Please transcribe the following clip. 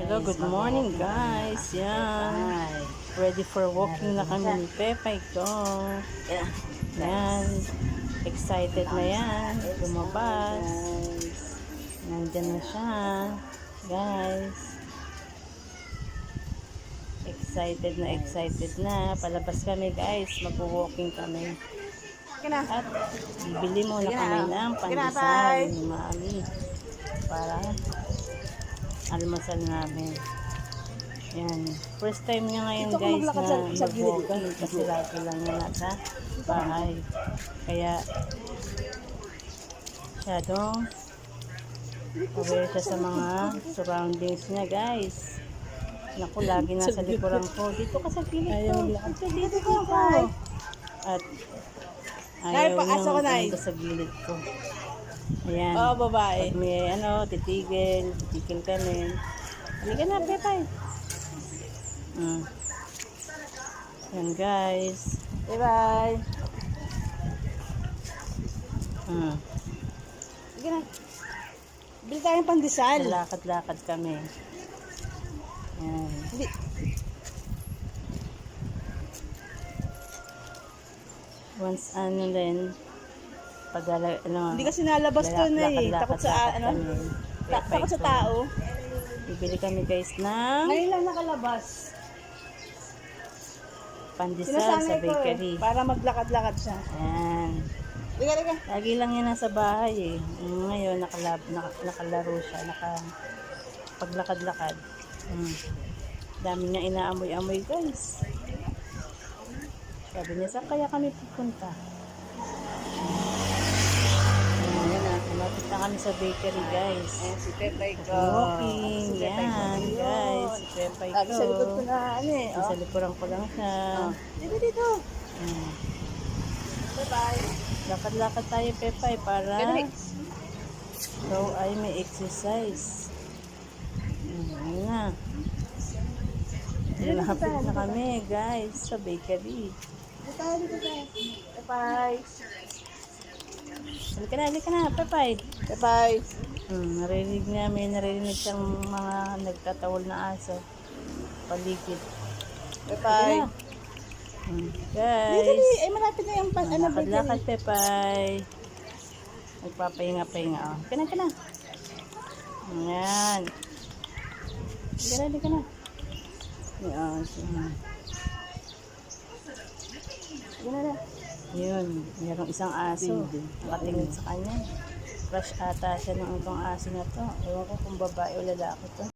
Hello, good morning guys. Yan. Ready for walking na kami ni Pepay ko. Yan. Excited na yan. Lumabas. Nandyan na siya. Guys. Excited na. Palabas kami guys. Mag-walking kami. At bibili muna kami ng pandesal ni Mami. Para almasal namin. Yan. First time niya ngayon guys na mag-walking kasi lagi lang niya nasa bahay. Kaya masyadong aware siya sa mga surroundings niya guys. Naku, lagi nasa likuran ko. Dito ka sa gilid ko. Dito ka. At ayaw niyang sa gilid ko. Ayan. Oh, babae. Pag may titigil kami. Halika na, Pepay. Ayan, guys. Bye-bye. Sige na. Bili tayong pandesal. Lakad-lakad kami. Ayan. Once din, pag hindi kasi nalabas to na eh. Takot sa takot sa tao. Bibili kami guys ng Ngayon lang nakalabas. pandesal sa bakery. Para maglakad-lakad siya. Ayan. Liga. Lagi lang yan nasa bahay eh. Ngayon nakalaro siya. Paglakad-lakad. Dami niya inaamoy-amoy guys. Sabi niya, saan kaya kami pupunta? Malapit na kami sa bakery guys. Ayan si Pepay ko. Walking. Yan guys. Si Pepay ko. Lagi sa likod ko na Sa likuran ko lang siya. Dito. Bye-bye. Lakad-lakad tayo Pepay para so ay may exercise. Ayan na. Malapit na kami guys sa bakery. Dito tayo. Bye-bye. Halika na, Pepay. Bye-bye. May narinig siyang mga nagtatawol na aso. Paligid. Bye-bye. Guys. Dali. Ay, malapit na yung Lakad-lakad, Pepay. Nagpapahinga-pahinga. Halika na. Ayan. Halika na. Ayan. Halika na. Yun, mayroong isang aso. Nakatingin sa kanya. Crush ata siya ng itong aso na to. Ewan ko kung babae o lalaki to.